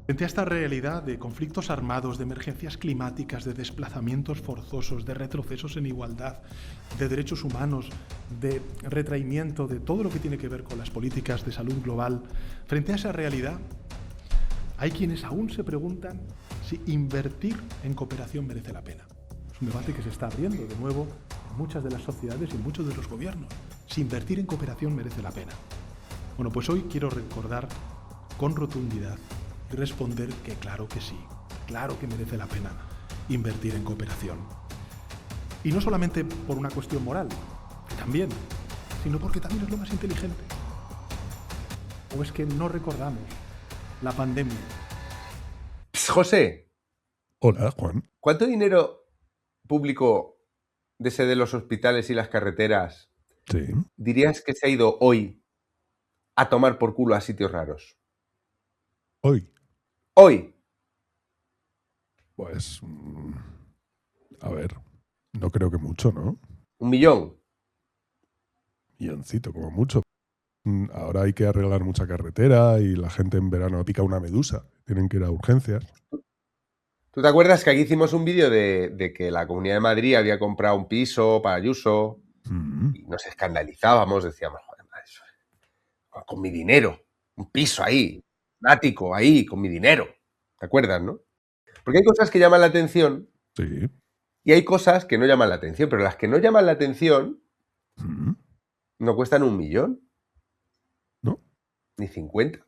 Frente a esta realidad de conflictos armados, de emergencias climáticas, de desplazamientos forzosos, de retrocesos en igualdad, de derechos humanos, de retraimiento, de todo lo que tiene que ver con las políticas de salud global, frente a esa realidad, hay quienes aún se preguntan si invertir en cooperación merece la pena. Es un debate que se está abriendo de nuevo en muchas de las sociedades y en muchos de los gobiernos. Si invertir en cooperación merece la pena. Bueno, pues hoy quiero recordar con rotundidad y responder que claro que sí, claro que merece la pena invertir en cooperación. Y no solamente por una cuestión moral, que también, sino porque también es lo más inteligente. ¿O es que no recordamos la pandemia? José. Hola, Juan. ¿Cuánto dinero público de ese de los hospitales y las carreteras dirías que se ha ido hoy a tomar por culo a sitios raros? Hoy. Pues, a ver, no creo que mucho, ¿no? 1 millón. Milloncito, como mucho. Ahora hay que arreglar mucha carretera y la gente en verano pica una medusa. Tienen que ir a urgencias. ¿Tú te acuerdas que aquí hicimos un vídeo de que la Comunidad de Madrid había comprado un piso para Ayuso? Y nos escandalizábamos, decíamos, joder, eso, con mi dinero, un piso ahí, un ático ahí, con mi dinero. ¿Te acuerdas, no? Porque hay cosas que llaman la atención y hay cosas que no llaman la atención, pero las que no llaman la atención no cuestan 1 millón. ¿No? Ni 50. A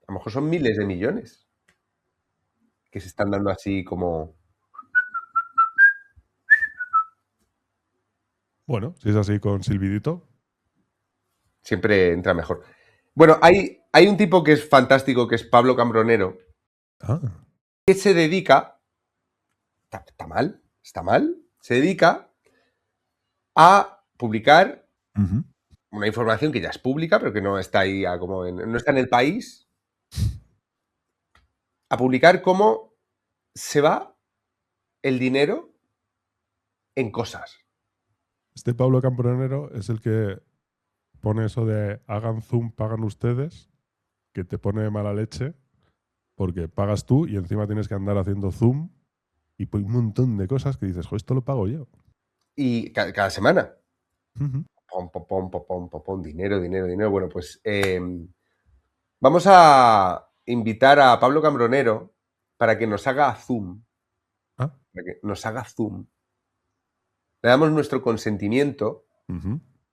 lo mejor son miles de millones que se están dando así como... Bueno, si es así con silbidito. Siempre entra mejor. Bueno, hay un tipo que es fantástico, que es Pablo Cambronero, que se dedica... Está mal. Se dedica a publicar una información que ya es pública, pero que no está ahí no está en El País, a publicar cómo se va el dinero en cosas. Este Pablo Cambronero es el que pone eso de hagan zoom, pagan ustedes, que te pone mala leche, porque pagas tú y encima tienes que andar haciendo zoom y un montón de cosas que dices, jo, esto lo pago yo. Y cada semana. Pom, dinero. Bueno, pues vamos a invitar a Pablo Cambronero para que nos haga zoom. Le damos nuestro consentimiento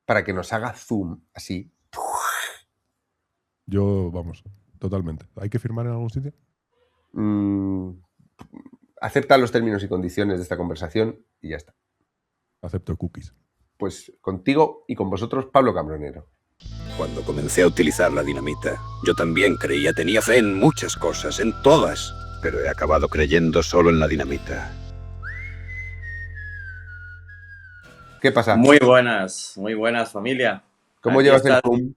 para que nos haga zoom, así. Yo, vamos, totalmente. ¿Hay que firmar en algún sitio? Acepta los términos y condiciones de esta conversación y ya está. Acepto cookies. Pues contigo y con vosotros, Pablo Cambronero. Cuando comencé a utilizar la dinamita, yo también tenía fe en muchas cosas, en todas, pero he acabado creyendo solo en la dinamita. ¿Qué pasa? Muy buenas familia. ¿Cómo llevas el zoom?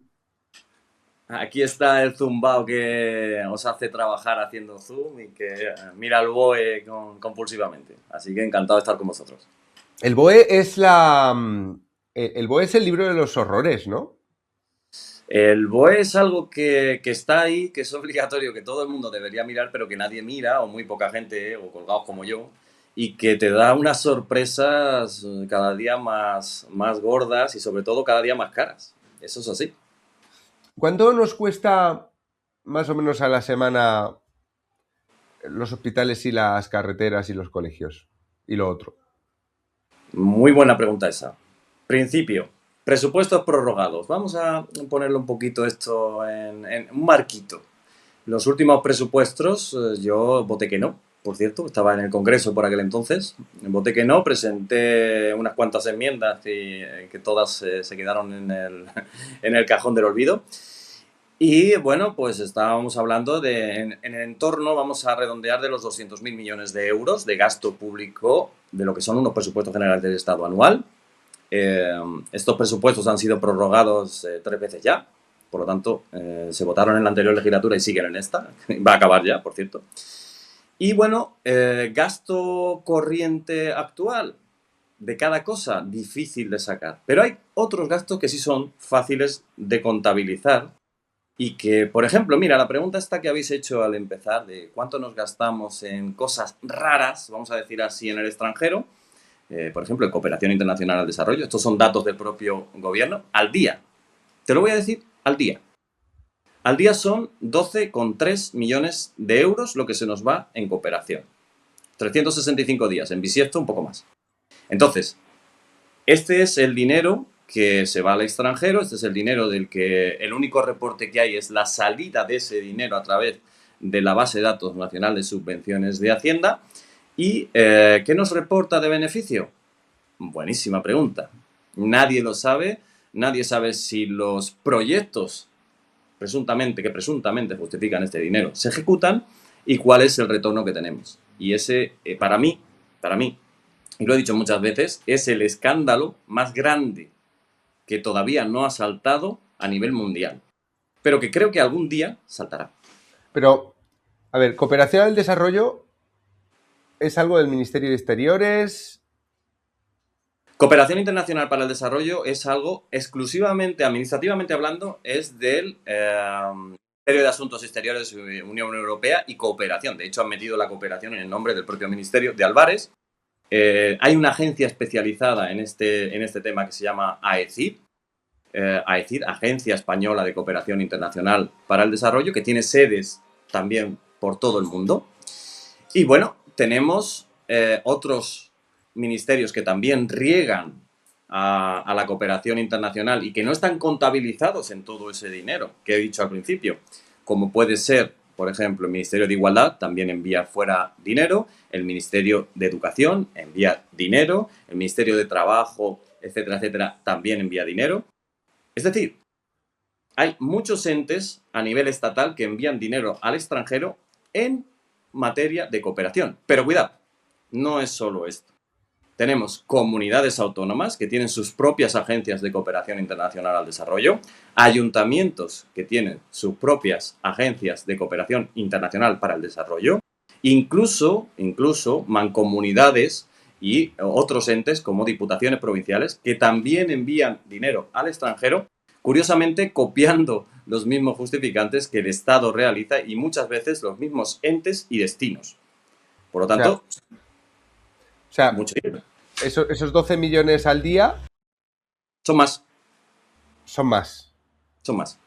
Aquí está el zumbao que os hace trabajar haciendo zoom y que mira el BOE compulsivamente. Así que encantado de estar con vosotros. El BOE es el BOE es el libro de los horrores, ¿no? El BOE es algo que está ahí, que es obligatorio, que todo el mundo debería mirar, pero que nadie mira, o muy poca gente, o colgados como yo, y que te da unas sorpresas cada día más gordas y sobre todo cada día más caras. Eso es así. ¿Cuánto nos cuesta más o menos a la semana los hospitales y las carreteras y los colegios? Y lo otro. Muy buena pregunta esa. Principio, presupuestos prorrogados. Vamos a ponerlo un poquito esto en un marquito. Los últimos presupuestos yo voté que no, por cierto, estaba en el Congreso por aquel entonces. Voté que no, presenté unas cuantas enmiendas y que todas se quedaron en el cajón del olvido. Y bueno, pues estábamos hablando de, en el entorno, vamos a redondear de los 200.000 millones de euros de gasto público de lo que son unos presupuestos generales del Estado anual. Estos presupuestos han sido prorrogados 3 veces ya, por lo tanto, se votaron en la anterior legislatura y siguen en esta. Va a acabar ya, por cierto. Y bueno, gasto corriente actual de cada cosa, difícil de sacar. Pero hay otros gastos que sí son fáciles de contabilizar y que, por ejemplo, mira, la pregunta esta que habéis hecho al empezar de cuánto nos gastamos en cosas raras, vamos a decir así, en el extranjero, por ejemplo, en cooperación internacional al desarrollo, estos son datos del propio gobierno, al día. Te lo voy a decir al día. Al día son 12,3 millones de euros lo que se nos va en cooperación. 365 días, en bisiesto un poco más. Entonces, este es el dinero que se va al extranjero, este es el dinero del que el único reporte que hay es la salida de ese dinero a través de la base de datos nacional de subvenciones de Hacienda. ¿Y qué nos reporta de beneficio? Buenísima pregunta. Nadie lo sabe, nadie sabe si los proyectos que presuntamente justifican este dinero se ejecutan y cuál es el retorno que tenemos. Y ese, para mí, y lo he dicho muchas veces, es el escándalo más grande que todavía no ha saltado a nivel mundial, pero que creo que algún día saltará. Pero, a ver, cooperación al desarrollo es algo del Ministerio de Exteriores. Cooperación internacional para el desarrollo es algo exclusivamente, administrativamente hablando, es del Ministerio de Asuntos Exteriores de Unión Europea y Cooperación. De hecho, han metido la cooperación en el nombre del propio ministerio de Álvarez. Hay una agencia especializada en este tema que se llama AECID, Agencia Española de Cooperación Internacional para el Desarrollo, que tiene sedes también por todo el mundo. Y bueno, tenemos otros ministerios que también riegan a la cooperación internacional y que no están contabilizados en todo ese dinero que he dicho al principio, como puede ser, por ejemplo, el Ministerio de Igualdad también envía fuera dinero, el Ministerio de Educación envía dinero, el Ministerio de Trabajo, etcétera, etcétera, también envía dinero. Es decir, hay muchos entes a nivel estatal que envían dinero al extranjero en materia de cooperación. Pero cuidado, no es solo esto. Tenemos comunidades autónomas que tienen sus propias agencias de cooperación internacional al desarrollo, ayuntamientos que tienen sus propias agencias de cooperación internacional para el desarrollo, incluso mancomunidades y otros entes como diputaciones provinciales que también envían dinero al extranjero, curiosamente copiando los mismos justificantes que el Estado realiza y muchas veces los mismos entes y destinos. Por lo tanto, mucho dinero. Esos 12 millones al día... Son más. Son más. Son más.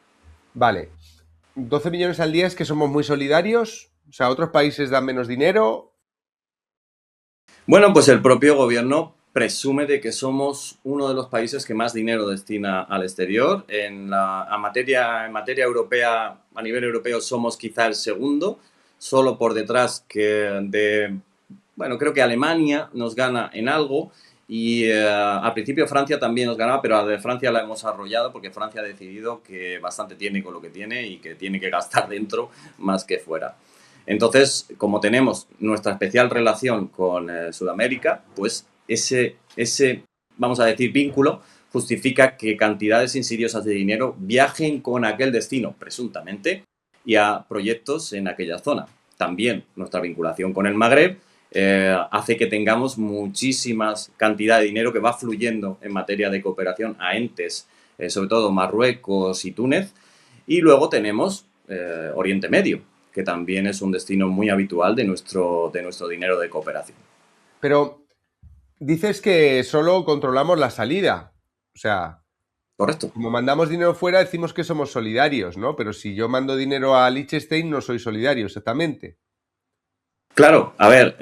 Vale. 12 millones al día es que somos muy solidarios. O sea, otros países dan menos dinero. Bueno, pues el propio gobierno presume de que somos uno de los países que más dinero destina al exterior. En materia europea, a nivel europeo, somos quizá el segundo, solo por detrás creo que Alemania nos gana en algo y al principio Francia también nos ganaba, pero a la de Francia la hemos arrollado porque Francia ha decidido que bastante tiene con lo que tiene y que tiene que gastar dentro más que fuera. Entonces, como tenemos nuestra especial relación con Sudamérica, pues ese, vamos a decir, vínculo justifica que cantidades insidiosas de dinero viajen con aquel destino, presuntamente, y a proyectos en aquella zona. También nuestra vinculación con el Magreb hace que tengamos muchísimas cantidades de dinero que va fluyendo en materia de cooperación a entes, sobre todo Marruecos y Túnez. Y luego tenemos Oriente Medio, que también es un destino muy habitual de nuestro dinero de cooperación. Pero dices que solo controlamos la salida. O sea, correcto. Como mandamos dinero fuera, decimos que somos solidarios, ¿no? Pero si yo mando dinero a Liechtenstein, no soy solidario, exactamente. Claro, a ver,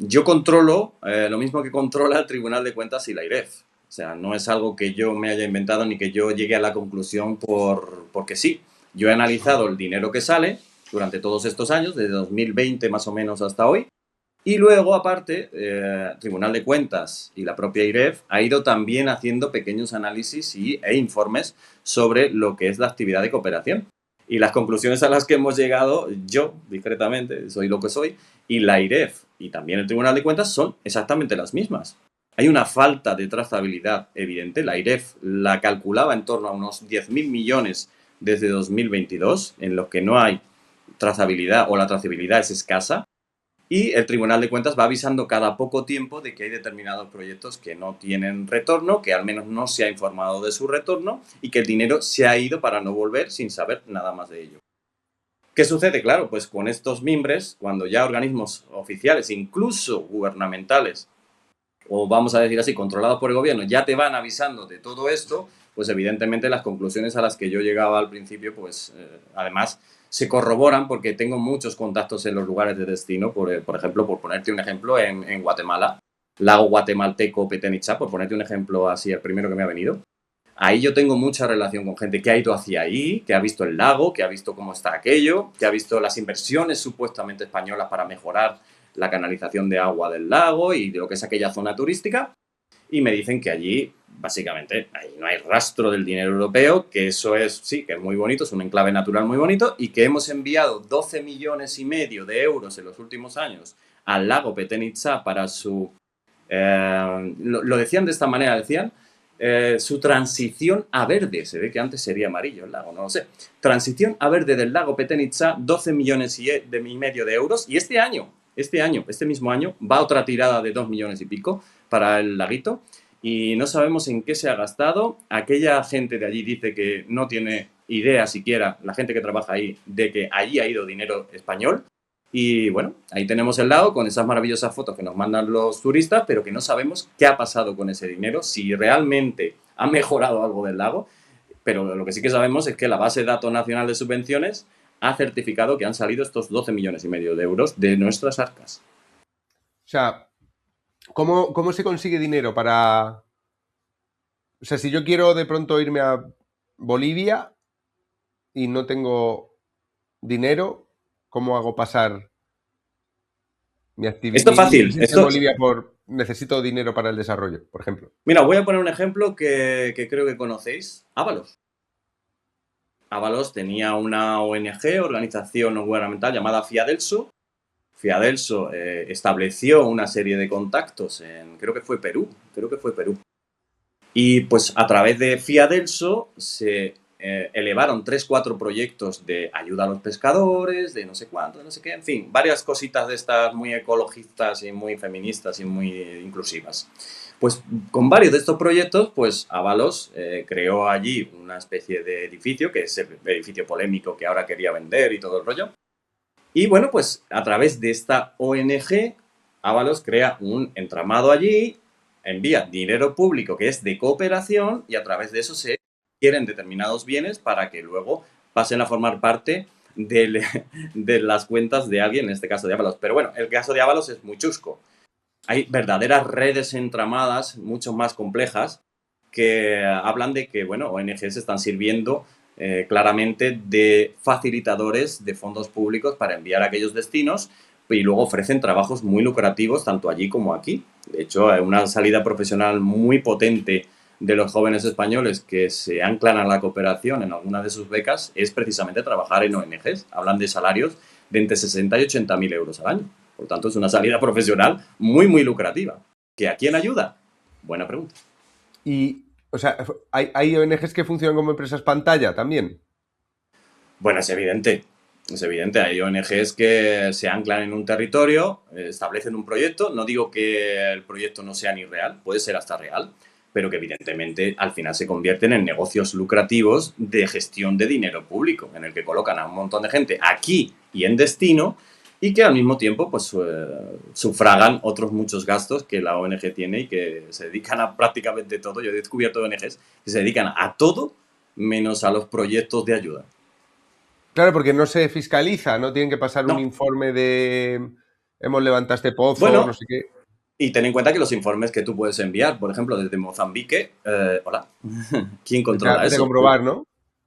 yo controlo lo mismo que controla el Tribunal de Cuentas y la AIREF. O sea, no es algo que yo me haya inventado ni que yo llegue a la conclusión porque sí. Yo he analizado el dinero que sale durante todos estos años, desde 2020 más o menos hasta hoy, y luego, aparte, Tribunal de Cuentas y la propia AIREF ha ido también haciendo pequeños análisis e informes sobre lo que es la actividad de cooperación. Y las conclusiones a las que hemos llegado, yo, discretamente, soy lo que soy, y la AIREF y también el Tribunal de Cuentas son exactamente las mismas. Hay una falta de trazabilidad evidente. La AIREF la calculaba en torno a unos 10.000 millones desde 2022, en los que no hay trazabilidad o la trazabilidad es escasa. y el Tribunal de Cuentas va avisando cada poco tiempo de que hay determinados proyectos que no tienen retorno, que al menos no se ha informado de su retorno y que el dinero se ha ido para no volver sin saber nada más de ello. ¿Qué sucede? Claro, pues con estos mimbres, cuando ya organismos oficiales, incluso gubernamentales, o vamos a decir así, controlados por el gobierno, ya te van avisando de todo esto, pues evidentemente las conclusiones a las que yo llegaba al principio, pues además se corroboran porque tengo muchos contactos en los lugares de destino, por ejemplo, por ponerte un ejemplo, en Guatemala, lago guatemalteco Petén Itzá, por ponerte un ejemplo así, el primero que me ha venido. Ahí yo tengo mucha relación con gente que ha ido hacia ahí, que ha visto el lago, que ha visto cómo está aquello, que ha visto las inversiones supuestamente españolas para mejorar la canalización de agua del lago y de lo que es aquella zona turística. Y me dicen que allí, básicamente, ahí no hay rastro del dinero europeo, que eso es, sí, que es muy bonito, es un enclave natural muy bonito, y que hemos enviado 12 millones y medio de euros en los últimos años al lago Petén Itzá para su... lo decían de esta manera, decían... su transición a verde, se ve que antes sería amarillo el lago, no lo sé. Transición a verde del lago Petén Itzá, 12 millones y medio de euros. Y este mismo año, va otra tirada de 2 millones y pico para el laguito. Y no sabemos en qué se ha gastado. Aquella gente de allí dice que no tiene idea siquiera, la gente que trabaja ahí, de que allí ha ido dinero español. Y bueno, ahí tenemos el lago con esas maravillosas fotos que nos mandan los turistas, pero que no sabemos qué ha pasado con ese dinero, si realmente ha mejorado algo del lago. Pero lo que sí que sabemos es que la base de datos nacional de subvenciones ha certificado que han salido estos 12 millones y medio de euros de nuestras arcas. O sea, ¿cómo se consigue dinero para...? O sea, si yo quiero de pronto irme a Bolivia y no tengo dinero, ¿cómo hago pasar mi actividad? Esto es fácil. En Bolivia necesito dinero para el desarrollo, por ejemplo. Mira, voy a poner un ejemplo que creo que conocéis. Ábalos. Ábalos tenía una ONG, organización no gubernamental llamada Fiadelso. Fiadelso estableció una serie de contactos en, creo que fue Perú. Y pues a través de Fiadelso se elevaron 3-4 proyectos de ayuda a los pescadores, de no sé cuánto, de no sé qué, en fin, varias cositas de estas muy ecologistas y muy feministas y muy inclusivas. Pues con varios de estos proyectos, pues Ábalos creó allí una especie de edificio, que es el edificio polémico que ahora quería vender y todo el rollo. Y bueno, pues a través de esta ONG, Ábalos crea un entramado allí, envía dinero público que es de cooperación y a través de eso se adquieren determinados bienes para que luego pasen a formar parte de las cuentas de alguien, en este caso de Ábalos. Pero bueno, el caso de Ábalos es muy chusco. Hay verdaderas redes entramadas, mucho más complejas, que hablan de que, bueno, ONGs están sirviendo claramente de facilitadores de fondos públicos para enviar a aquellos destinos y luego ofrecen trabajos muy lucrativos tanto allí como aquí. De hecho, una salida profesional muy potente de los jóvenes españoles que se anclan a la cooperación en alguna de sus becas es precisamente trabajar en ONGs. Hablan de salarios de entre 60 y 80 mil euros al año. Por tanto, es una salida profesional muy, muy lucrativa. ¿Que a quién ayuda? Buena pregunta. Y, o sea, ¿hay ONGs que funcionan como empresas pantalla también? Bueno, es evidente. Es evidente, hay ONGs que se anclan en un territorio, establecen un proyecto. No digo que el proyecto no sea ni real, puede ser hasta real, pero que evidentemente al final se convierten en negocios lucrativos de gestión de dinero público, en el que colocan a un montón de gente aquí y en destino y que al mismo tiempo pues sufragan otros muchos gastos que la ONG tiene y que se dedican a prácticamente todo. Yo he descubierto ONGs que se dedican a todo menos a los proyectos de ayuda. Claro, porque no se fiscaliza, no tienen que pasar un informe de hemos levantado este pozo, bueno, no sé qué. Y ten en cuenta que los informes que tú puedes enviar, por ejemplo, desde Mozambique, hola, ¿quién controla eso? De comprobar, ¿no?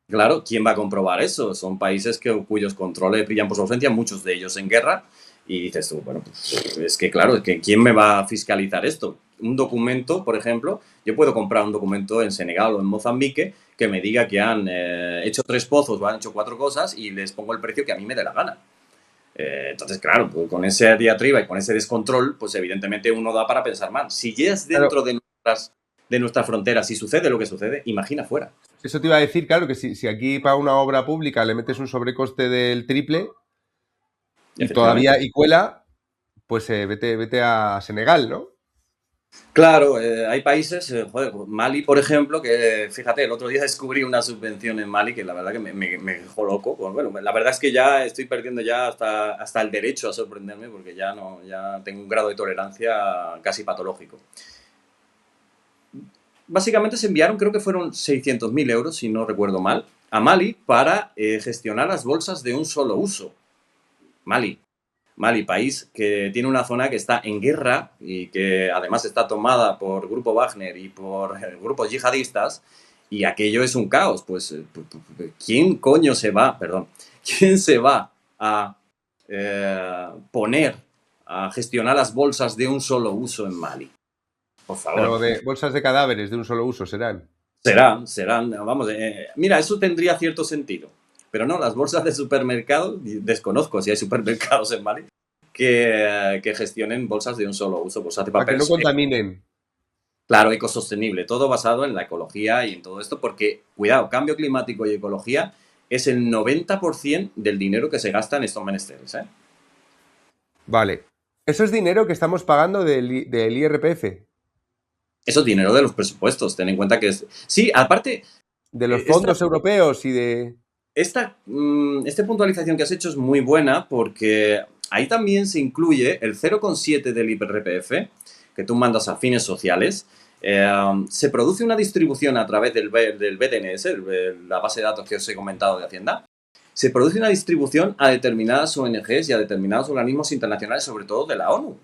Claro, ¿quién va a comprobar eso? Son países cuyos controles brillan por su ausencia, muchos de ellos en guerra, y dices tú, bueno, pues es que claro, es que ¿quién me va a fiscalizar esto? Un documento, por ejemplo, yo puedo comprar un documento en Senegal o en Mozambique que me diga que han hecho 3 pozos o han hecho 4 cosas y les pongo el precio que a mí me dé la gana. Entonces, claro, pues con esa diatriba y con ese descontrol, pues evidentemente uno da para pensar mal. Si ya es dentro de nuestras fronteras, si sucede lo que sucede, imagina fuera. Eso te iba a decir, claro, que si aquí para una obra pública le metes un sobrecoste del triple y todavía y cuela, pues vete a Senegal, ¿no? Claro, hay países, joder, Mali, por ejemplo, que fíjate, el otro día descubrí una subvención en Mali que la verdad que me dejó loco. Pues, bueno, la verdad es que ya estoy perdiendo ya hasta el derecho a sorprenderme porque ya tengo un grado de tolerancia casi patológico. Básicamente se enviaron, creo que fueron 600.000 euros, si no recuerdo mal, a Mali para gestionar las bolsas de un solo uso. Mali, país que tiene una zona que está en guerra y que además está tomada por Grupo Wagner y por grupos yihadistas, y aquello es un caos. Pues, ¿quién se va a poner a gestionar las bolsas de un solo uso en Mali? Por favor. Pero de bolsas de cadáveres de un solo uso serán. Serán, vamos, mira, eso tendría cierto sentido. Pero no, las bolsas de supermercado, desconozco si hay supermercados en Mali que gestionen bolsas de un solo uso, bolsas de papel. Para que no contaminen. Claro, ecosostenible, todo basado en la ecología y en todo esto, porque, cuidado, cambio climático y ecología es el 90% del dinero que se gasta en estos menesteres, ¿eh? Vale. Eso es dinero que estamos pagando del IRPF. Eso es dinero de los presupuestos, ten en cuenta que es... Sí, aparte... De los fondos europeos y de... Esta puntualización que has hecho es muy buena porque ahí también se incluye el 0,7 del IRPF que tú mandas a fines sociales. Se produce una distribución a través del BDNS, la base de datos que os he comentado de Hacienda. Se produce una distribución a determinadas ONGs y a determinados organismos internacionales, sobre todo de la ONU,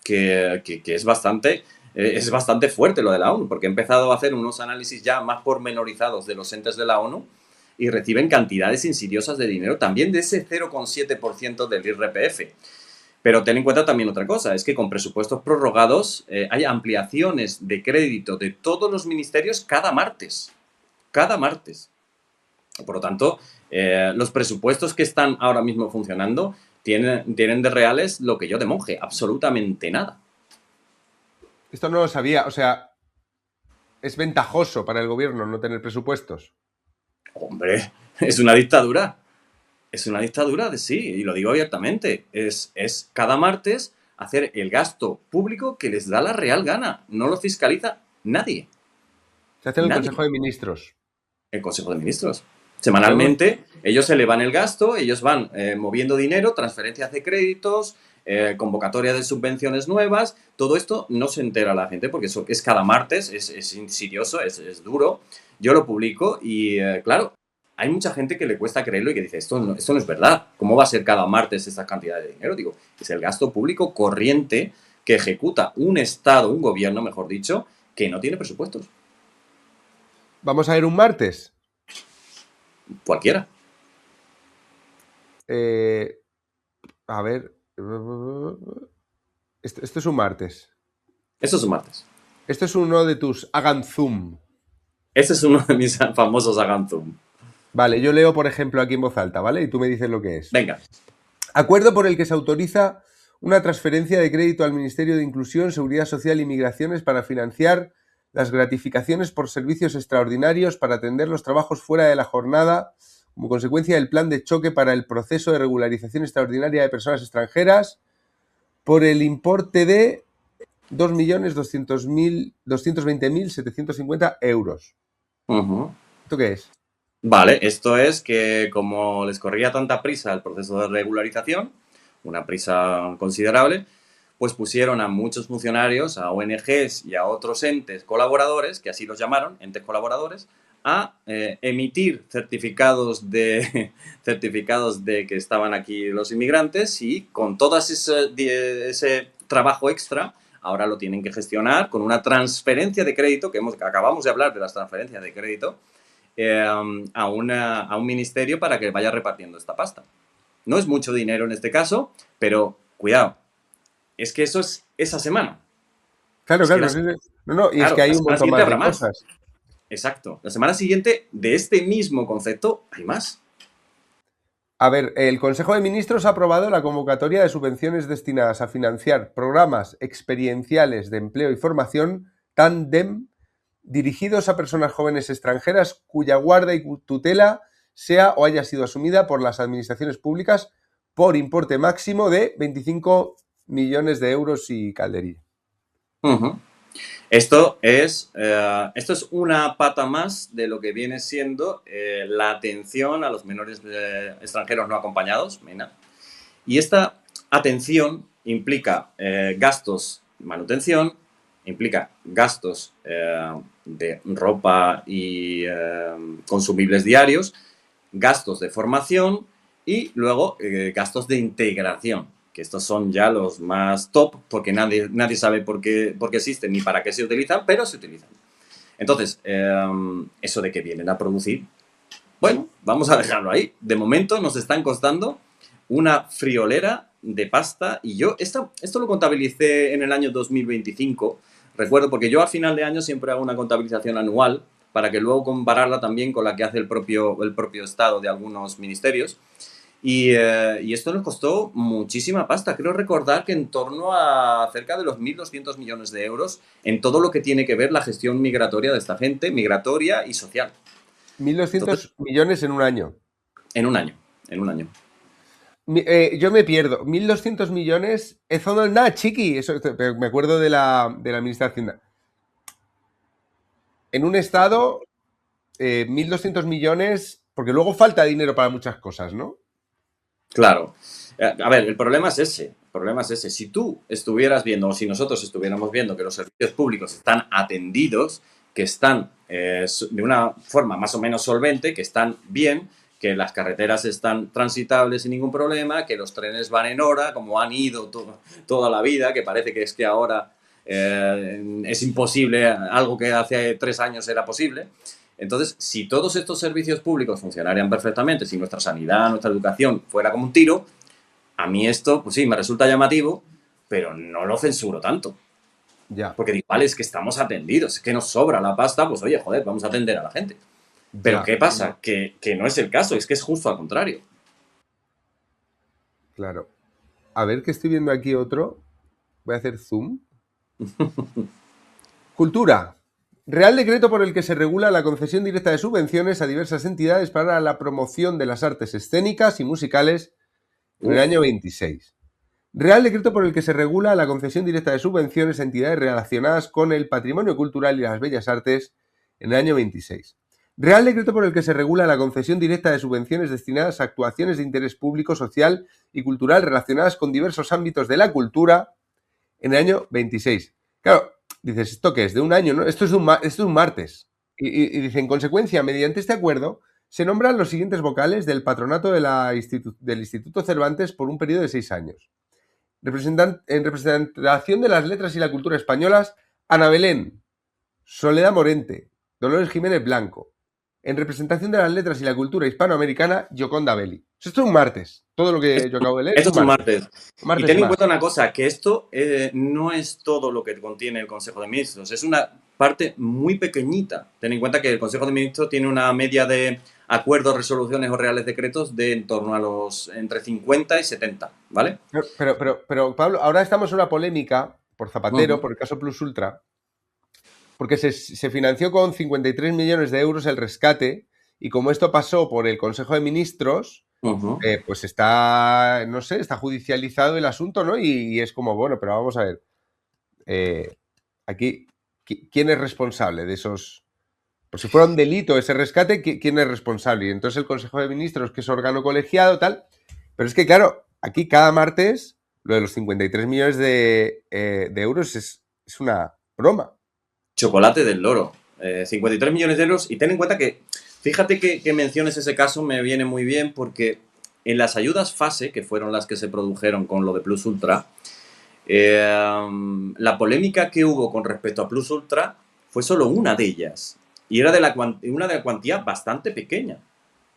que es bastante fuerte lo de la ONU, porque he empezado a hacer unos análisis ya más pormenorizados de los entes de la ONU y reciben cantidades insidiosas de dinero, también de ese 0,7% del IRPF. Pero ten en cuenta también otra cosa, es que con presupuestos prorrogados hay ampliaciones de crédito de todos los ministerios cada martes. Cada martes. Por lo tanto, los presupuestos que están ahora mismo funcionando tienen de reales lo que yo de monje, absolutamente nada. Esto no lo sabía, o sea, ¿es ventajoso para el gobierno no tener presupuestos? Hombre, es una dictadura. Es una dictadura, sí, y lo digo abiertamente. Es cada martes hacer el gasto público que les da la real gana. No lo fiscaliza nadie. Se hace en el Consejo de Ministros. El Consejo de Ministros. Semanalmente, ellos elevan el gasto, ellos van moviendo dinero, transferencias de créditos, convocatoria de subvenciones nuevas. Todo esto no se entera la gente porque eso es cada martes, es insidioso, es duro. Yo lo publico y, claro, hay mucha gente que le cuesta creerlo y que dice, esto no es verdad. ¿Cómo va a ser cada martes esta cantidad de dinero? Digo, es el gasto público corriente que ejecuta un Estado, un gobierno, mejor dicho, que no tiene presupuestos. ¿Vamos a ir un martes? Cualquiera. A ver. Esto es un martes. Esto es un martes. Esto es uno de tus hagan zoom. Este es uno de mis famosos hagan zoom. Vale, yo leo, por ejemplo, aquí en voz alta, ¿vale? Y tú me dices lo que es. Venga. Acuerdo por el que se autoriza una transferencia de crédito al Ministerio de Inclusión, Seguridad Social y Migraciones para financiar las gratificaciones por servicios extraordinarios para atender los trabajos fuera de la jornada como consecuencia del plan de choque para el proceso de regularización extraordinaria de personas extranjeras por el importe de 2.220.750 euros. ¿Esto qué es? Vale, esto es que como les corría tanta prisa el proceso de regularización, una prisa considerable, pues pusieron a muchos funcionarios, a ONGs y a otros entes colaboradores, que así los llamaron, entes colaboradores, a emitir certificados de que estaban aquí los inmigrantes y con todo ese trabajo extra, ahora lo tienen que gestionar con una transferencia de crédito, que acabamos de hablar de las transferencias de crédito, a un ministerio para que vaya repartiendo esta pasta. No es mucho dinero en este caso, pero cuidado, es que eso es esa semana. Claro, claro. Es que hay un montón más de cosas. Exacto. La semana siguiente, de este mismo concepto, hay más. A ver, el Consejo de Ministros ha aprobado la convocatoria de subvenciones destinadas a financiar programas experienciales de empleo y formación, TANDEM, dirigidos a personas jóvenes extranjeras cuya guarda y tutela sea o haya sido asumida por las administraciones públicas por importe máximo de 25 millones de euros y calderilla. Ujú. Esto es una pata más de lo que viene siendo la atención a los menores extranjeros no acompañados, MENA. Y esta atención implica gastos de manutención, implica gastos de ropa y consumibles diarios, gastos de formación y luego gastos de integración, que estos son ya los más top porque nadie sabe por qué existen ni para qué se utilizan, pero se utilizan. Entonces, eso de que vienen a producir, bueno, vamos a dejarlo ahí. De momento nos están costando una friolera de pasta y yo esto lo contabilicé en el año 2025, recuerdo, porque yo a final de año siempre hago una contabilización anual para que luego compararla también con la que hace el propio Estado de algunos ministerios. Y esto nos costó muchísima pasta. Creo recordar que en torno a cerca de los 1.200 millones de euros en todo lo que tiene que ver la gestión migratoria de esta gente, migratoria y social. 1.200 Entonces, millones en un año. En un año. Yo me pierdo. 1.200 millones. Eso no es nada, chiqui. Eso, me acuerdo de la ministra de Hacienda. En un estado, 1.200 millones, porque luego falta dinero para muchas cosas, ¿no? Claro. A ver, el problema es ese. Si tú estuvieras viendo, o si nosotros estuviéramos viendo que los servicios públicos están atendidos, que están de una forma más o menos solvente, que están bien, que las carreteras están transitables sin ningún problema, que los trenes van en hora, como han ido toda la vida, que parece que es que ahora es imposible algo que hace 3 años era posible. Entonces, si todos estos servicios públicos funcionarían perfectamente, si nuestra sanidad, nuestra educación fuera como un tiro, a mí esto, pues sí, me resulta llamativo, pero no lo censuro tanto. Ya. Porque digo, vale, es que estamos atendidos, es que nos sobra la pasta, pues oye, joder, vamos a atender a la gente. Pero Ya. ¿qué pasa? Que no es el caso, es que es justo al contrario. Claro. A ver, que estoy viendo aquí otro. Voy a hacer zoom. Cultura. Real decreto por el que se regula la concesión directa de subvenciones a diversas entidades para la promoción de las artes escénicas y musicales en el año 26. Real decreto por el que se regula la concesión directa de subvenciones a entidades relacionadas con el patrimonio cultural y las bellas artes en el año 26. Real decreto por el que se regula la concesión directa de subvenciones destinadas a actuaciones de interés público, social y cultural relacionadas con diversos ámbitos de la cultura en el año 26. Claro, dices, ¿esto qué es? De un año, ¿no? Esto es un martes. Y dice, en consecuencia, mediante este acuerdo, se nombran los siguientes vocales del patronato del Instituto Cervantes por un periodo de 6 años. En representación de las letras y la cultura españolas, Ana Belén, Soledad Morente, Dolores Jiménez Blanco. En representación de las letras y la cultura hispanoamericana, Yoconda Belli. Esto es un martes. Todo lo que yo acabo de leer. Esto es un martes. Martes Y ten en más. cuenta una cosa, que esto no es todo lo que contiene el Consejo de Ministros, es una parte muy pequeñita. Ten en cuenta que el Consejo de Ministros tiene una media de acuerdos, resoluciones o reales decretos de en torno a los entre 50 y 70, ¿vale? Pero Pablo, ahora estamos en una polémica por Zapatero, por el caso Plus Ultra, porque se financió con 53 millones de euros el rescate, y como esto pasó por el Consejo de Ministros, pues está, no sé, está judicializado el asunto, ¿no? Y es como, bueno, pero vamos a ver, aquí, ¿quién es responsable de esos? Pues si fuera un delito ese rescate, ¿quién es responsable? Y entonces el Consejo de Ministros, que es órgano colegiado, tal. Pero es que, claro, aquí cada martes, lo de los 53 millones de euros es una broma. Chocolate del loro. 53 millones de euros. Y ten en cuenta que, fíjate que menciones ese caso, me viene muy bien porque en las ayudas FASE, que fueron las que se produjeron con lo de Plus Ultra, la polémica que hubo con respecto a Plus Ultra fue solo una de ellas. Y era una de la cuantía bastante pequeña.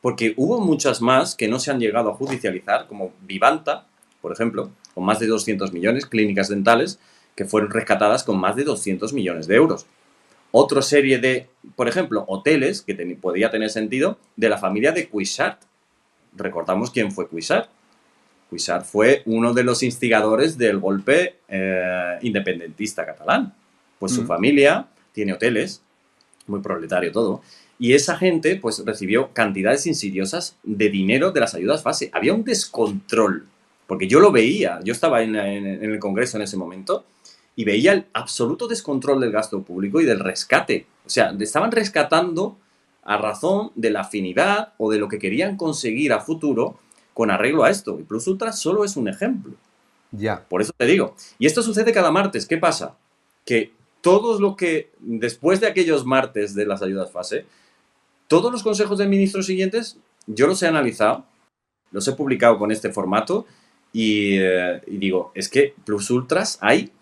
Porque hubo muchas más que no se han llegado a judicializar, como Vivanta, por ejemplo, con más de 200 millones, clínicas dentales, que fueron rescatadas con más de 200 millones de euros. Otra serie de, por ejemplo, hoteles, que podía tener sentido, de la familia de Cuixart. Recordamos quién fue Cuixart. Cuixart fue uno de los instigadores del golpe independentista catalán. Pues su familia tiene hoteles, muy proletario todo, y esa gente pues recibió cantidades insidiosas de dinero de las ayudas FASE. Había un descontrol porque yo lo veía, yo estaba en el Congreso en ese momento y veía el absoluto descontrol del gasto público y del rescate. O sea, estaban rescatando a razón de la afinidad o de lo que querían conseguir a futuro con arreglo a esto. Y Plus Ultra solo es un ejemplo. Ya. Por eso te digo. Y esto sucede cada martes. ¿Qué pasa? Que todos lo que, después de aquellos martes de las ayudas fase, todos los consejos de ministros siguientes, yo los he analizado, los he publicado con este formato y digo, es que Plus Ultras hay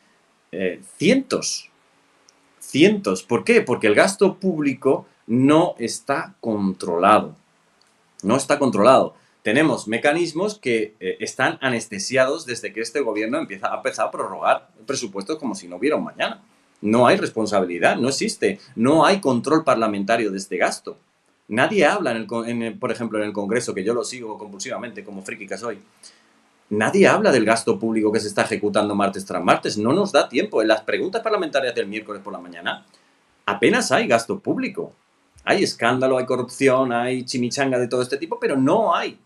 cientos. ¿Por qué? Porque el gasto público no está controlado. No está controlado. Tenemos mecanismos que están anestesiados desde que este gobierno ha empezado a prorrogar presupuestos como si no hubiera un mañana. No hay responsabilidad, no existe. No hay control parlamentario de este gasto. Nadie habla, por ejemplo, en el Congreso, que yo lo sigo compulsivamente como friki que soy. Nadie habla del gasto público que se está ejecutando martes tras martes. No nos da tiempo. En las preguntas parlamentarias del miércoles por la mañana apenas hay gasto público. Hay escándalo, hay corrupción, hay chimichanga de todo este tipo, pero no hay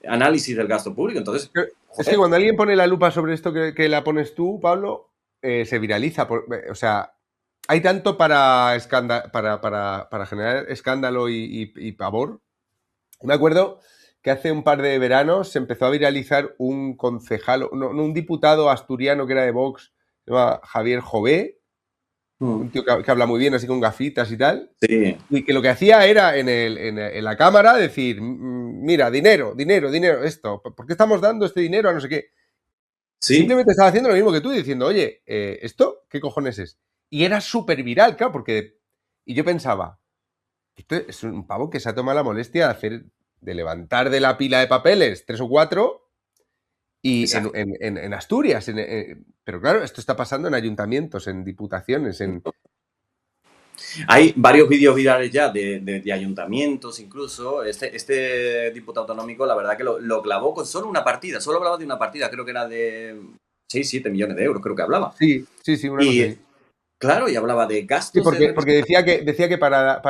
análisis del gasto público. Entonces, es que cuando alguien pone la lupa sobre esto que la pones tú, Pablo, se viraliza. O sea, hay tanto para generar escándalo y pavor. Me acuerdo que hace un par de veranos se empezó a viralizar un concejal, un diputado asturiano que era de Vox, se llama Javier Jové, un tío que habla muy bien, así con gafitas y tal. Sí. Y que lo que hacía era en la cámara decir, mira, dinero, esto, ¿por qué estamos dando este dinero a no sé qué? Sí. Simplemente estaba haciendo lo mismo que tú, diciendo, oye, ¿esto qué cojones es? Y era súper viral, claro, porque... Y yo pensaba, esto es un pavo que se ha tomado la molestia de levantar de la pila de papeles 3 o 4 y en Asturias. Pero claro, esto está pasando en ayuntamientos, en diputaciones, Hay varios vídeos virales ya de ayuntamientos incluso. Este diputado autonómico, la verdad que lo clavó con solo una partida. Solo hablaba de una partida, creo que era de 6-7 millones de euros, creo que hablaba. Sí, una cosa así. Claro, y hablaba de gastos. Sí, porque decía que para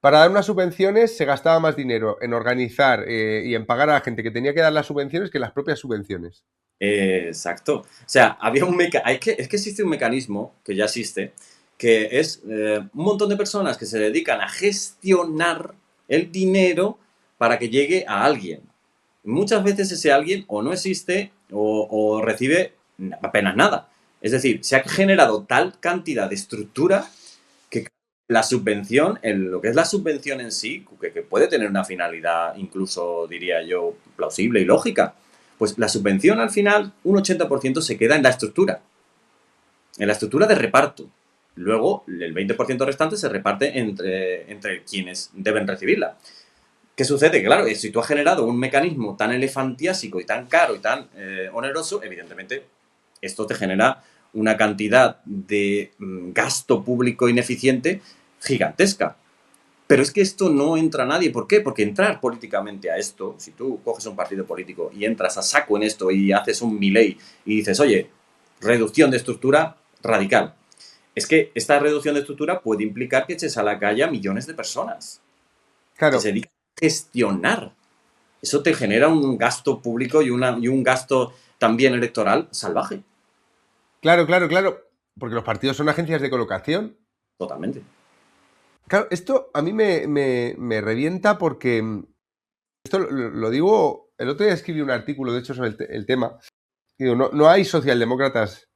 dar unas subvenciones se gastaba más dinero en organizar y en pagar a la gente que tenía que dar las subvenciones que las propias subvenciones. Exacto. O sea, había es que existe un mecanismo que ya existe, que es un montón de personas que se dedican a gestionar el dinero para que llegue a alguien. Muchas veces ese alguien o no existe o recibe apenas nada. Es decir, se ha generado tal cantidad de estructura que la subvención, lo que es la subvención en sí, que puede tener una finalidad incluso, diría yo, plausible y lógica, pues la subvención al final, un 80% se queda en la estructura de reparto. Luego, el 20% restante se reparte entre quienes deben recibirla. ¿Qué sucede? Claro, si tú has generado un mecanismo tan elefantiásico y tan caro y tan oneroso, evidentemente esto te genera una cantidad de gasto público ineficiente gigantesca. Pero es que esto no entra nadie. ¿Por qué? Porque entrar políticamente a esto, si tú coges un partido político y entras a saco en esto y haces un Milei y dices, oye, reducción de estructura radical. Es que esta reducción de estructura puede implicar que eches a la calle a millones de personas. Claro. Que se dedican a gestionar. Eso te genera un gasto público y un gasto también electoral salvaje. Claro. Porque los partidos son agencias de colocación. Totalmente. Claro, esto a mí me revienta porque... Esto lo digo... El otro día escribí un artículo, de hecho, sobre el tema. Digo, no hay socialdemócratas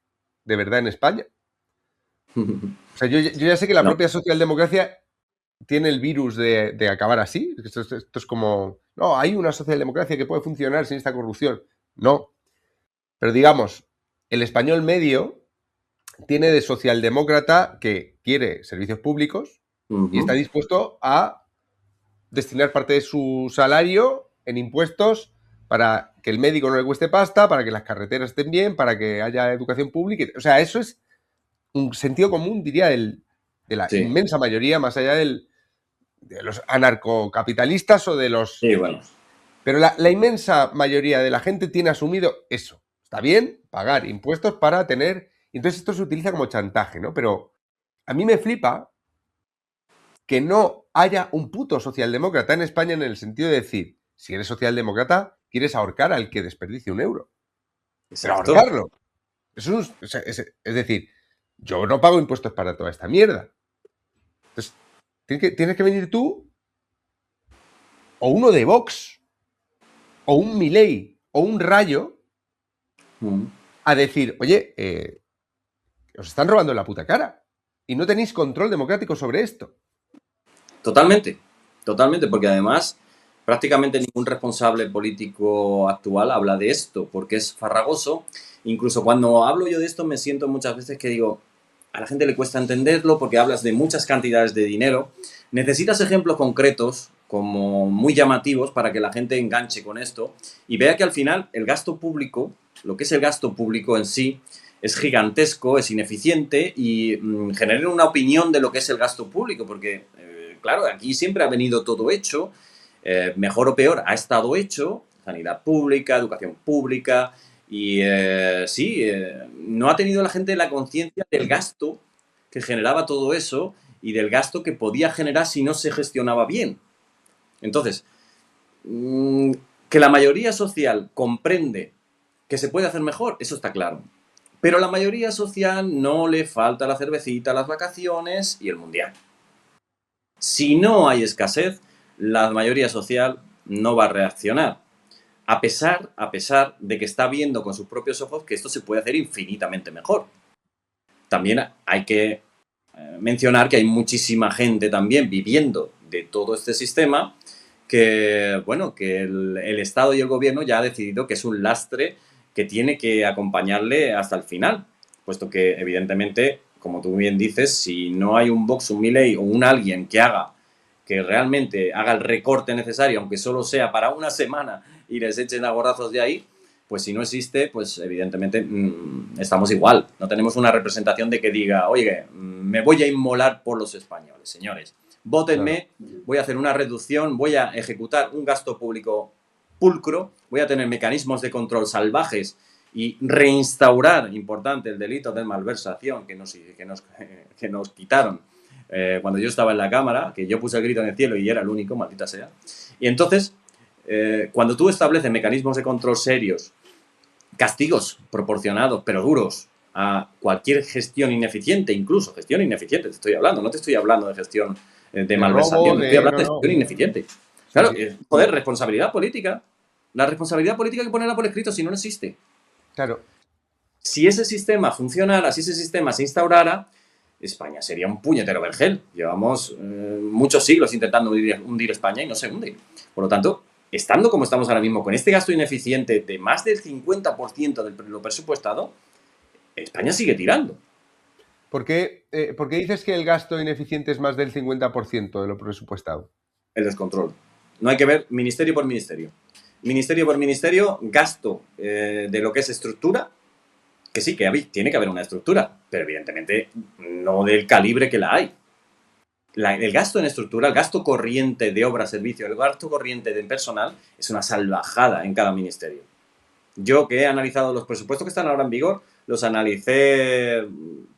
de verdad en España. O sea, yo ya sé que la propia socialdemocracia tiene el virus de acabar así. Esto es como... No, hay una socialdemocracia que puede funcionar sin esta corrupción. No. Pero digamos, el español medio tiene de socialdemócrata que quiere servicios públicos y está dispuesto a destinar parte de su salario en impuestos para que el médico no le cueste pasta, para que las carreteras estén bien, para que haya educación pública. O sea, eso es un sentido común, diría, de la inmensa mayoría, más allá de los anarcocapitalistas o de los... Sí, bueno. Pero la inmensa mayoría de la gente tiene asumido eso. Está bien pagar impuestos para tener... Entonces esto se utiliza como chantaje, ¿no? Pero a mí me flipa que no haya un puto socialdemócrata en España en el sentido de decir, si eres socialdemócrata, quieres ahorcar al que desperdicie un euro. Pero Exacto. ahorrarlo. Es decir, yo no pago impuestos para toda esta mierda. Entonces, tienes que venir tú, o uno de Vox, o un Milei, o un Rayo, a decir, oye, os están robando la puta cara y no tenéis control democrático sobre esto. Totalmente, totalmente, porque además prácticamente ningún responsable político actual habla de esto, porque es farragoso. Incluso cuando hablo yo de esto me siento muchas veces que digo, a la gente le cuesta entenderlo porque hablas de muchas cantidades de dinero. Necesitas ejemplos concretos, como muy llamativos, para que la gente enganche con esto y vea que al final el gasto público, lo que es el gasto público en sí, es gigantesco, es ineficiente y genera una opinión de lo que es el gasto público, porque, claro, aquí siempre ha venido todo hecho, mejor o peor, ha estado hecho, sanidad pública, educación pública, y no ha tenido la gente la conciencia del gasto que generaba todo eso y del gasto que podía generar si no se gestionaba bien. Entonces, que la mayoría social comprende que se puede hacer mejor, eso está claro. Pero a la mayoría social no le falta la cervecita, las vacaciones y el mundial. Si no hay escasez, la mayoría social no va a reaccionar. A pesar de que está viendo con sus propios ojos que esto se puede hacer infinitamente mejor. También hay que mencionar que hay muchísima gente también viviendo de todo este sistema que, bueno, que el Estado y el gobierno ya ha decidido que es un lastre que tiene que acompañarle hasta el final, puesto que, evidentemente, como tú bien dices, si no hay un Vox, un Milei o un alguien que realmente haga el recorte necesario, aunque solo sea para una semana y les echen a gorrazos de ahí, pues si no existe, pues evidentemente estamos igual. No tenemos una representación de que diga, oye, me voy a inmolar por los españoles, señores. Vótenme, voy a hacer una reducción, voy a ejecutar un gasto público pulcro, voy a tener mecanismos de control salvajes y reinstaurar, importante, el delito de malversación que nos quitaron cuando yo estaba en la Cámara, que yo puse el grito en el cielo y era el único, maldita sea. Y entonces, cuando tú estableces mecanismos de control serios, castigos proporcionados, pero duros, a cualquier gestión ineficiente, incluso gestión ineficiente, te estoy hablando, no te estoy hablando de gestión de malversación, estoy hablando de gestión ineficiente. Claro, sí. Joder, responsabilidad política. La responsabilidad política hay que ponerla por escrito, si no, no existe. Claro. Si ese sistema funcionara, si ese sistema se instaurara, España sería un puñetero vergel. Llevamos muchos siglos intentando hundir España y no se hunde. Por lo tanto, estando como estamos ahora mismo, con este gasto ineficiente de más del 50% de lo presupuestado, España sigue tirando. ¿Por qué dices que el gasto ineficiente es más del 50% de lo presupuestado? El descontrol. No hay que ver ministerio por ministerio. Ministerio por ministerio, gasto de lo que es estructura, que sí, que tiene que haber una estructura, pero evidentemente no del calibre que la hay. El gasto en estructura, el gasto corriente de obra, servicio, el gasto corriente de personal es una salvajada en cada ministerio. Yo que he analizado los presupuestos que están ahora en vigor, los analicé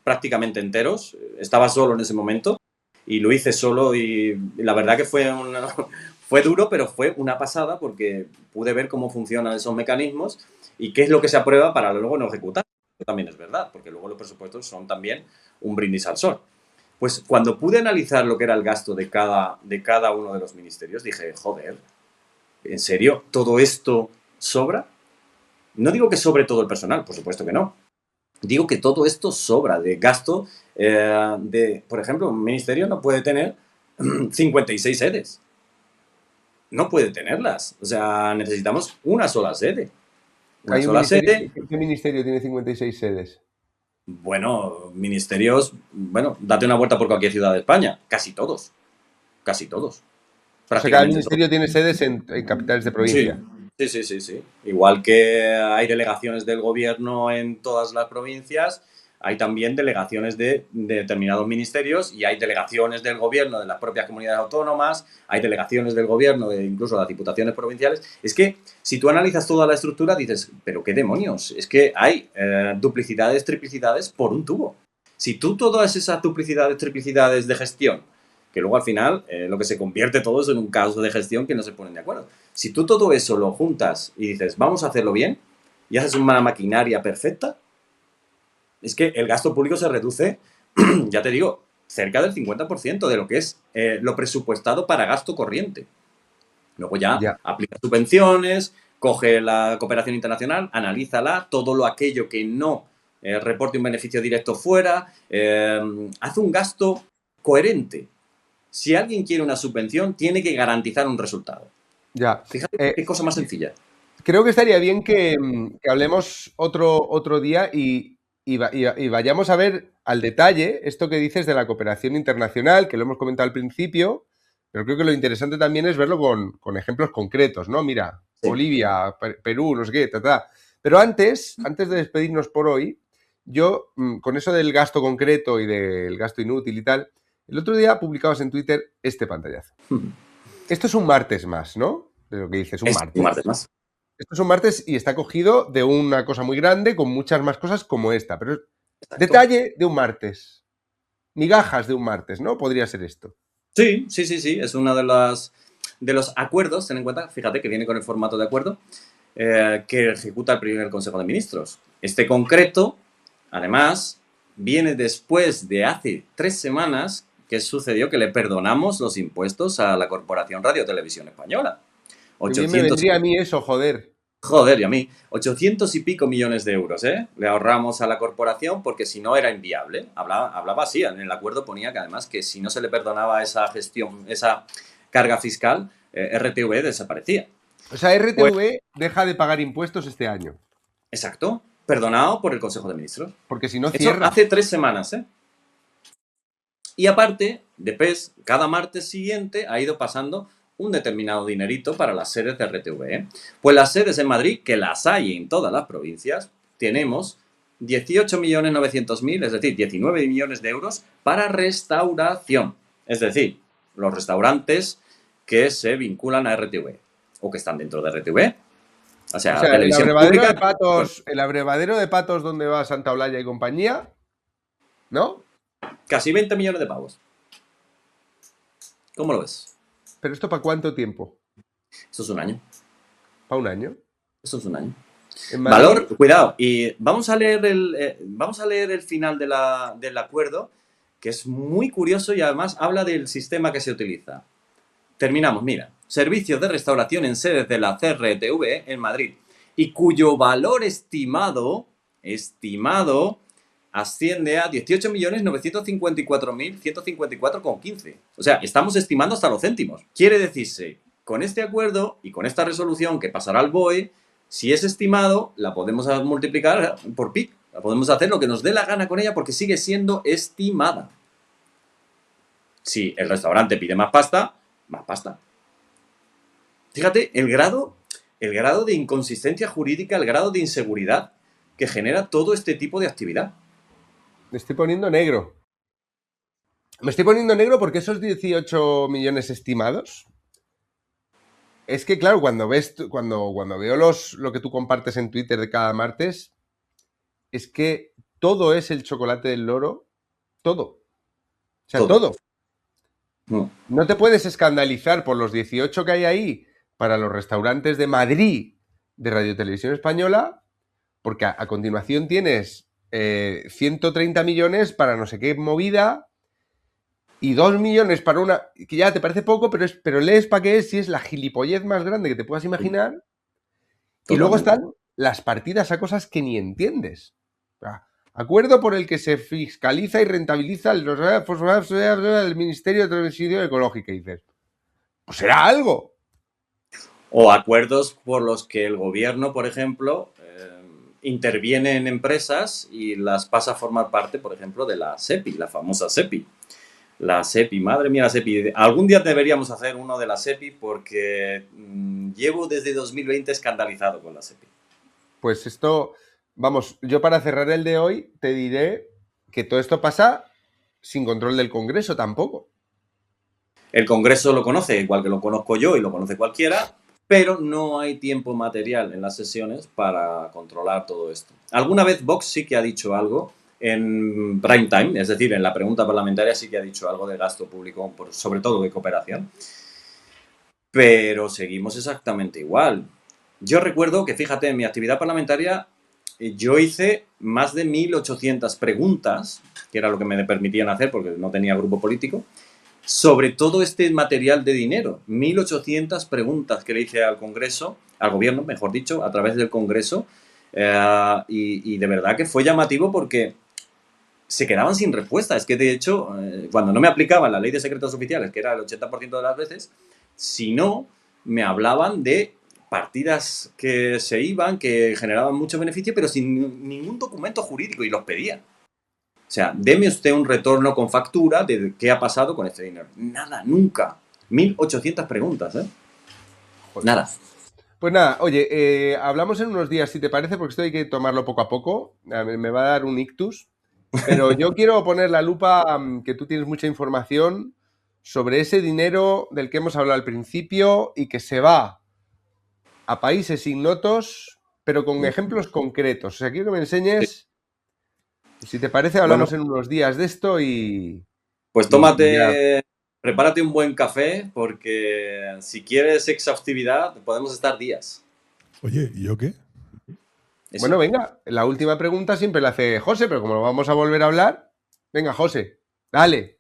prácticamente enteros, estaba solo en ese momento y lo hice solo y la verdad que fue duro, pero fue una pasada porque pude ver cómo funcionan esos mecanismos y qué es lo que se aprueba para luego no ejecutar. También es verdad, porque luego los presupuestos son también un brindis al sol. Pues cuando pude analizar lo que era el gasto de cada uno de los ministerios, dije, joder, ¿en serio? ¿Todo esto sobra? No digo que sobre todo el personal, por supuesto que no. Digo que todo esto sobra de gasto por ejemplo, un ministerio no puede tener 56 sedes. No puede tenerlas. O sea, necesitamos una sola sede. Una sola sede. ¿Qué ministerio tiene 56 sedes? Bueno, ministerios, date una vuelta por cualquier ciudad de España. Casi todos. Casi todos. O sea, cada ministerio tiene sedes en capitales de provincia. Sí. Igual que hay delegaciones del gobierno en todas las provincias, hay también delegaciones de determinados ministerios y hay delegaciones del gobierno de las propias comunidades autónomas, hay delegaciones del gobierno de incluso las diputaciones provinciales. Es que si tú analizas toda la estructura dices, pero qué demonios, es que hay duplicidades, triplicidades por un tubo. Si tú todas esas duplicidades, triplicidades de gestión, que luego al final lo que se convierte todo es en un caos de gestión que no se ponen de acuerdo. Si tú todo eso lo juntas y dices, vamos a hacerlo bien, y haces una maquinaria perfecta, es que el gasto público se reduce, ya te digo, cerca del 50% de lo que es lo presupuestado para gasto corriente. Luego ya aplica subvenciones, coge la cooperación internacional, analízala, todo aquello que no reporte un beneficio directo fuera, hace un gasto coherente. Si alguien quiere una subvención, tiene que garantizar un resultado. Ya. Fíjate qué cosa más sencilla. Creo que estaría bien que hablemos otro día y vayamos a ver al detalle esto que dices de la cooperación internacional, que lo hemos comentado al principio, pero creo que lo interesante también es verlo con ejemplos concretos, ¿no? Mira, sí. Bolivia, Perú, no sé qué, Pero antes de despedirnos por hoy, yo, con eso del gasto concreto y del gasto inútil y tal, el otro día publicabas en Twitter este pantallazo. Esto es un martes más, ¿no? De lo que dices, un martes más. Esto es un martes y está cogido de una cosa muy grande con muchas más cosas como esta, pero es detalle de un martes. Migajas de un martes, ¿no? Podría ser esto. Sí. Es uno de los acuerdos, ten en cuenta, fíjate que viene con el formato de acuerdo, que ejecuta el Consejo de Ministros. Este concreto, además, viene después de hace 3 semanas que sucedió que le perdonamos los impuestos a la Corporación Radio Televisión Española. 800... me vendría a mí eso, joder. Joder, y a mí. 800 y pico millones de euros, ¿eh? Le ahorramos a la corporación porque si no era inviable. Hablaba así, en el acuerdo ponía que además que si no se le perdonaba esa gestión, esa carga fiscal, RTV desaparecía. O sea, RTV deja de pagar impuestos este año. Exacto. Perdonado por el Consejo de Ministros. Porque si no cierra... Eso hace 3 semanas, ¿eh? Y aparte, de PES, cada martes siguiente ha ido pasando un determinado dinerito para las sedes de RTV, ¿eh? Pues las sedes en Madrid, que las hay en todas las provincias, tenemos 18.900.000, es decir, 19 millones de euros para restauración. Es decir, los restaurantes que se vinculan a RTV o que están dentro de RTV. O sea televisión pública, el abrevadero de patos donde va Santa Olalla y compañía, ¿no? Casi 20 millones de pavos. ¿Cómo lo ves? ¿Pero esto para cuánto tiempo? Esto es un año. ¿Para un año? Esto es un año. Valor, cuidado. Y vamos a leer el final del acuerdo, que es muy curioso y además habla del sistema que se utiliza. Terminamos, mira. Servicios de restauración en sedes de la CRTV en Madrid y cuyo valor estimado asciende a 18.954.154,15. O sea, estamos estimando hasta los céntimos. Quiere decirse, con este acuerdo y con esta resolución que pasará al BOE, si es estimado, la podemos multiplicar por pi. La podemos hacer lo que nos dé la gana con ella porque sigue siendo estimada. Si el restaurante pide más pasta, más pasta. Fíjate, el grado de inconsistencia jurídica, el grado de inseguridad que genera todo este tipo de actividad. Me estoy poniendo negro. Me estoy poniendo negro porque esos 18 millones estimados... Es que, claro, cuando veo lo que tú compartes en Twitter de cada martes, es que todo es el chocolate del loro. Todo. O sea, todo. No te puedes escandalizar por los 18 que hay ahí para los restaurantes de Madrid de Radio Televisión Española, porque a continuación tienes 130 millones para no sé qué movida y 2 millones para una que ya te parece poco, pero lees para qué es si es la gilipollez más grande que te puedas imaginar. Y luego están las partidas a cosas que ni entiendes. O sea, acuerdo por el que se fiscaliza y rentabiliza el Ministerio de Transición Ecológica. Y dices, pues será algo. O acuerdos por los que el gobierno, por ejemplo, interviene en empresas y las pasa a formar parte, por ejemplo, de la SEPI, la famosa SEPI. La SEPI, madre mía, la SEPI. Algún día deberíamos hacer uno de la SEPI porque llevo desde 2020 escandalizado con la SEPI. Pues esto, vamos, yo para cerrar el de hoy te diré que todo esto pasa sin control del Congreso tampoco. El Congreso lo conoce, igual que lo conozco yo y lo conoce cualquiera, pero no hay tiempo material en las sesiones para controlar todo esto. Alguna vez Vox sí que ha dicho algo en prime time, es decir, en la pregunta parlamentaria sí que ha dicho algo de gasto público, sobre todo de cooperación, pero seguimos exactamente igual. Yo recuerdo que, fíjate, en mi actividad parlamentaria yo hice más de 1.800 preguntas, que era lo que me permitían hacer porque no tenía grupo político, sobre todo este material de dinero. 1.800 preguntas que le hice al Congreso, al gobierno, mejor dicho, a través del Congreso, y de verdad que fue llamativo porque se quedaban sin respuesta. Es que, de hecho, cuando no me aplicaban la ley de secretos oficiales, que era el 80% de las veces, si no, me hablaban de partidas que se iban, que generaban mucho beneficio, pero sin ningún documento jurídico, y los pedían. O sea, deme usted un retorno con factura de qué ha pasado con este dinero. Nada, nunca. 1.800 preguntas, ¿eh? Joder. Nada. Pues nada, oye, hablamos en unos días, si te parece, porque esto hay que tomarlo poco a poco. Me va a dar un ictus. Pero yo quiero poner la lupa, que tú tienes mucha información sobre ese dinero del que hemos hablado al principio y que se va a países ignotos, pero con ejemplos concretos. O sea, quiero que me enseñes. Si te parece, hablamos en unos días de esto y... Pues prepárate un buen café, porque si quieres exhaustividad, podemos estar días. Oye, ¿y yo qué? Eso. Bueno, venga, la última pregunta siempre la hace José, pero como lo vamos a volver a hablar, venga, José, dale.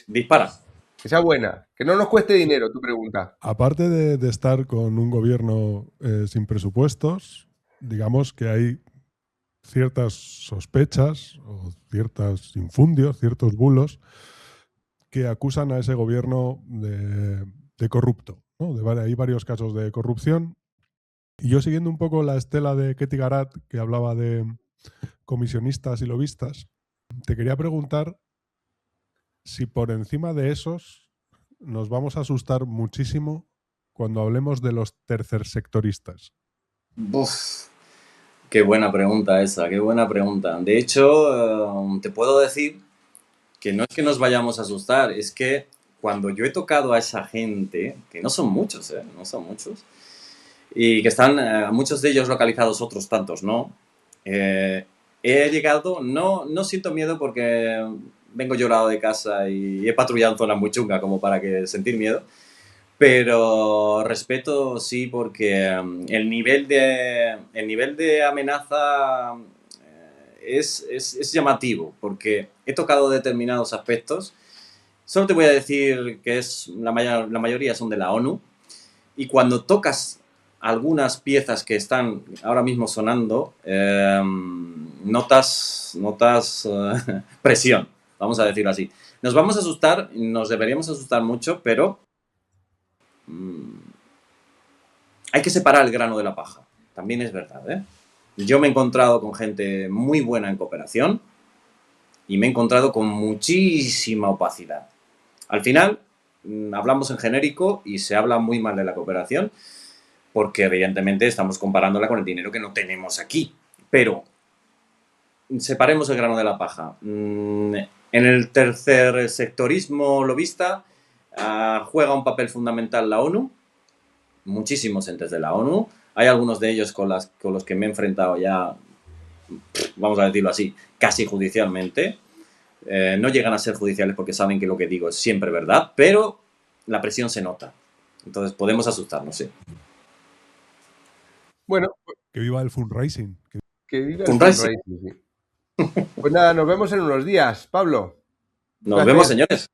Dispara. Que sea buena, que no nos cueste dinero tu pregunta. Aparte de estar con un gobierno sin presupuestos, digamos que hay ciertas sospechas o ciertos infundios, ciertos bulos que acusan a ese gobierno de corrupto, ¿no? Hay varios casos de corrupción. Y yo, siguiendo un poco la estela de Ketty Garat, que hablaba de comisionistas y lobistas, te quería preguntar si por encima de esos nos vamos a asustar muchísimo cuando hablemos de los tercersectoristas. Uf, qué buena pregunta esa, qué buena pregunta. De hecho, te puedo decir que no es que nos vayamos a asustar, es que cuando yo he tocado a esa gente, que no son muchos, no son muchos, y que están muchos de ellos localizados, otros tantos no, he llegado, no siento miedo porque vengo llorado de casa y he patrullado en zonas muy chungas como para sentir miedo, pero respeto sí, porque el nivel de amenaza es llamativo, porque he tocado determinados aspectos. Solo te voy a decir que la mayoría son de la ONU, y cuando tocas algunas piezas que están ahora mismo sonando, notas presión, vamos a decirlo así. Nos vamos a asustar, nos deberíamos asustar mucho, pero hay que separar el grano de la paja. También es verdad, ¿eh? Yo me he encontrado con gente muy buena en cooperación y me he encontrado con muchísima opacidad. Al final, hablamos en genérico y se habla muy mal de la cooperación porque evidentemente estamos comparándola con el dinero que no tenemos aquí. Pero separemos el grano de la paja. En el tercer sectorismo lobista juega un papel fundamental la ONU, muchísimos entes de la ONU. Hay algunos de ellos con los que me he enfrentado ya, vamos a decirlo así, casi judicialmente. No llegan a ser judiciales porque saben que lo que digo es siempre verdad, pero la presión se nota. Entonces podemos asustarnos, sí. Bueno, que viva el fundraising. Que viva el fundraising, sí. Pues nada, nos vemos en unos días, Pablo. Nos vemos, señores.